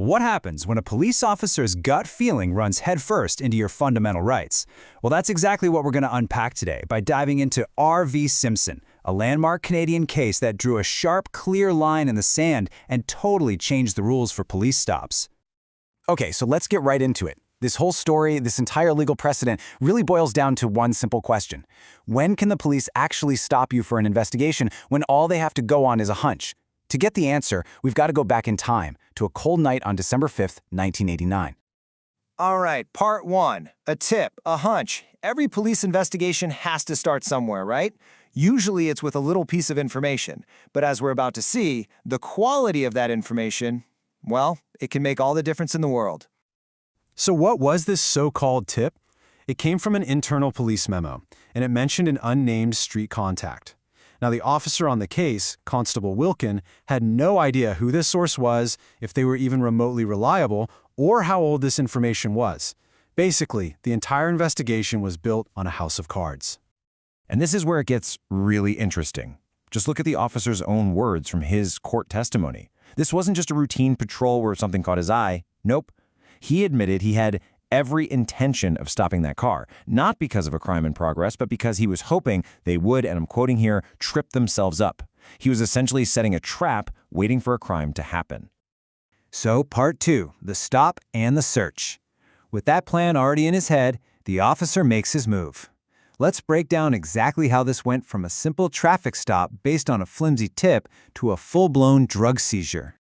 What happens when a police officer's gut feeling runs headfirst into your fundamental rights? Well, that's exactly what we're going to unpack today by diving into R.V. Simpson, a landmark Canadian case that drew a sharp, clear line in the sand and totally changed the rules for police stops. Okay, so let's get right into it. This whole story, this entire legal precedent, really boils down to one simple question. When can the police actually stop you for an investigation when all they have to go on is a hunch? To get the answer, we've got to go back in time to a cold night on December 5th, 1989. All right, part one, a tip, a hunch. Every police investigation has to start somewhere, right? Usually it's with a little piece of information, but as we're about to see, the quality of that information, well, it can make all the difference in the world. So what was this so-called tip? It came from an internal police memo, and it mentioned an unnamed street contact. Now, the officer on the case, Constable Wilkin, had no idea who this source was, if they were even remotely reliable, or how old this information was. Basically, the entire investigation was built on a house of cards. And this is where it gets really interesting. Just look at the officer's own words from his court testimony. This wasn't just a routine patrol where something caught his eye. Nope. He admitted he had every intention of stopping that car, not because of a crime in progress, but because he was hoping they would, and I'm quoting here, trip themselves up. He was essentially setting a trap, waiting for a crime to happen. So, part two, the stop and the search. With that plan already in his head, the officer makes his move. Let's break down exactly how this went from a simple traffic stop based on a flimsy tip to a full-blown drug seizure.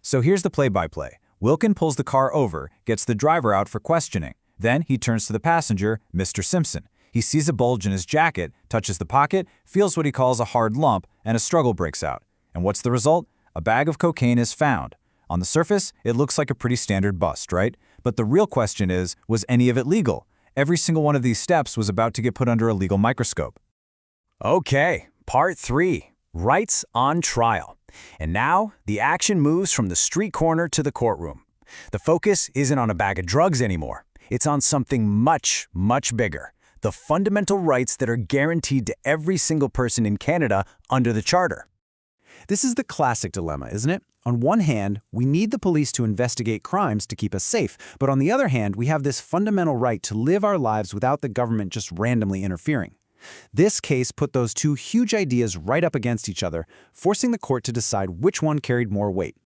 So here's the play-by-play. Wilkin pulls the car over, gets the driver out for questioning. Then he turns to the passenger, Mr. Simpson. He sees a bulge in his jacket, touches the pocket, feels what he calls a hard lump, and a struggle breaks out. And what's the result? A bag of cocaine is found. On the surface, it looks like a pretty standard bust, right? But the real question is, was any of it legal? Every single one of these steps was about to get put under a legal microscope. Okay, part three, rights on trial. And now, the action moves from the street corner to the courtroom. The focus isn't on a bag of drugs anymore. It's on something much, much bigger. The fundamental rights that are guaranteed to every single person in Canada under the Charter. This is the classic dilemma, isn't it? On one hand, we need the police to investigate crimes to keep us safe, but on the other hand, we have this fundamental right to live our lives without the government just randomly interfering. This case put those two huge ideas right up against each other, forcing the court to decide which one carried more weight.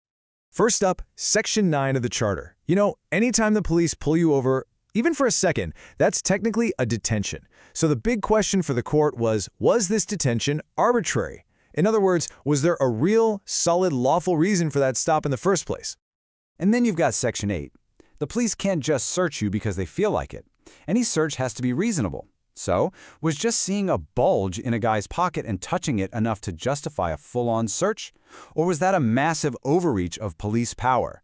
First up, Section 9 of the Charter. You know, anytime the police pull you over, even for a second, that's technically a detention. So the big question for the court was this detention arbitrary? In other words, was there a real, solid, lawful reason for that stop in the first place? And then you've got Section 8. The police can't just search you because they feel like it. Any search has to be reasonable. So, was just seeing a bulge in a guy's pocket and touching it enough to justify a full-on search? Or was that a massive overreach of police power?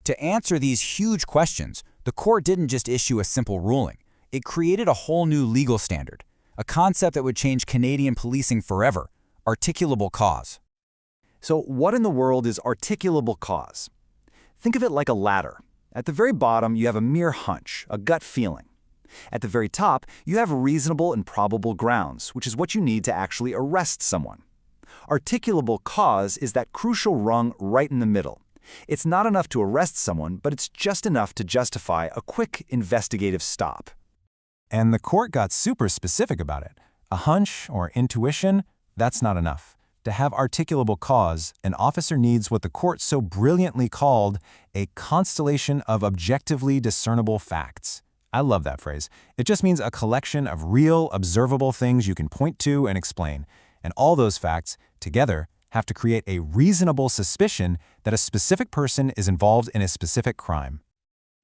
To answer these huge questions, the court didn't just issue a simple ruling. It created a whole new legal standard, a concept that would change Canadian policing forever: articulable cause. So what in the world is articulable cause? Think of it like a ladder. At the very bottom, you have a mere hunch, a gut feeling. At the very top, you have reasonable and probable grounds, which is what you need to actually arrest someone. Articulable cause is that crucial rung right in the middle. It's not enough to arrest someone, but it's just enough to justify a quick investigative stop. And the court got super specific about it. A hunch or intuition, that's not enough. To have articulable cause, an officer needs what the court so brilliantly called a constellation of objectively discernible facts. I love that phrase. It just means a collection of real, observable things you can point to and explain. And all those facts, together, have to create a reasonable suspicion that a specific person is involved in a specific crime.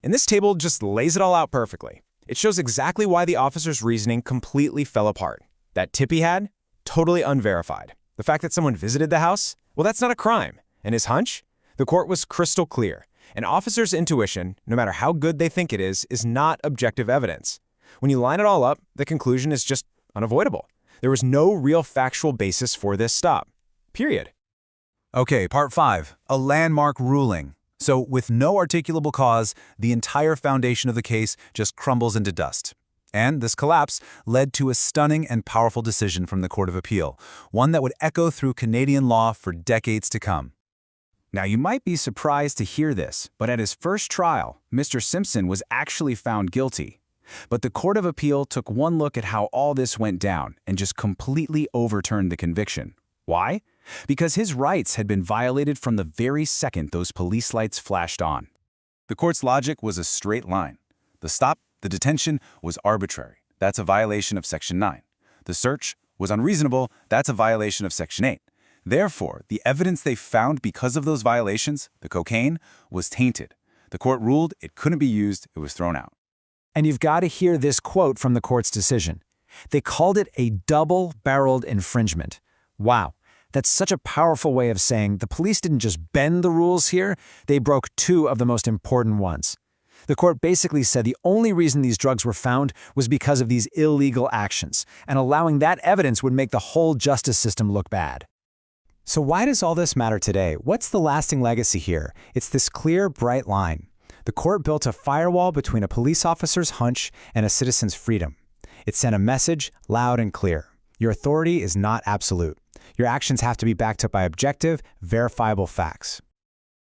And this table just lays it all out perfectly. It shows exactly why the officer's reasoning completely fell apart. That tip he had, totally unverified. The fact that someone visited the house, well, that's not a crime. And his hunch? The court was crystal clear. An officer's intuition, no matter how good they think it is not objective evidence. When you line it all up, the conclusion is just unavoidable. There was no real factual basis for this stop. Period. Okay, part 5, a landmark ruling. So with no articulable cause, the entire foundation of the case just crumbles into dust. And this collapse led to a stunning and powerful decision from the Court of Appeal, one that would echo through Canadian law for decades to come. Now, you might be surprised to hear this, but at his first trial, Mr. Simpson was actually found guilty. But the Court of Appeal took one look at how all this went down and just completely overturned the conviction. Why? Because his rights had been violated from the very second those police lights flashed on. The court's logic was a straight line. The stop, the detention, was arbitrary. That's a violation of Section 9. The search was unreasonable. That's a violation of Section 8. Therefore, the evidence they found because of those violations, the cocaine, was tainted. The court ruled it couldn't be used. It was thrown out. And you've got to hear this quote from the court's decision. They called it a double-barreled infringement. Wow, that's such a powerful way of saying the police didn't just bend the rules here, they broke two of the most important ones. The court basically said the only reason these drugs were found was because of these illegal actions, and allowing that evidence would make the whole justice system look bad. So why does all this matter today? What's the lasting legacy here? It's this clear, bright line. The court built a firewall between a police officer's hunch and a citizen's freedom. It sent a message loud and clear. Your authority is not absolute. Your actions have to be backed up by objective, verifiable facts.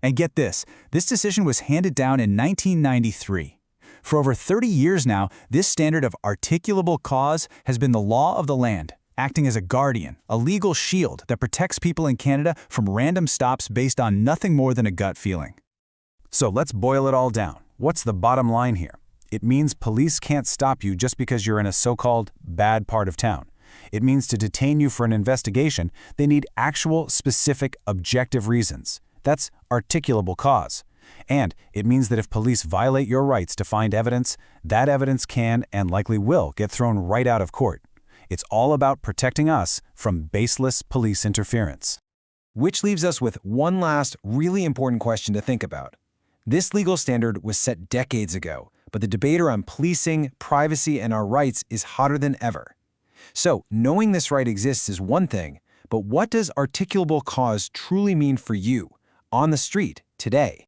And get this decision was handed down in 1993. For over 30 years now, this standard of articulable cause has been the law of the land, acting as a guardian, a legal shield that protects people in Canada from random stops based on nothing more than a gut feeling. So let's boil it all down. What's the bottom line here? It means police can't stop you just because you're in a so-called bad part of town. It means to detain you for an investigation, they need actual, specific, objective reasons. That's articulable cause. And it means that if police violate your rights to find evidence, that evidence can and likely will get thrown right out of court. It's all about protecting us from baseless police interference. Which leaves us with one last really important question to think about. This legal standard was set decades ago, but the debate around policing, privacy, and our rights is hotter than ever. So, knowing this right exists is one thing, but what does articulable cause truly mean for you, on the street, today?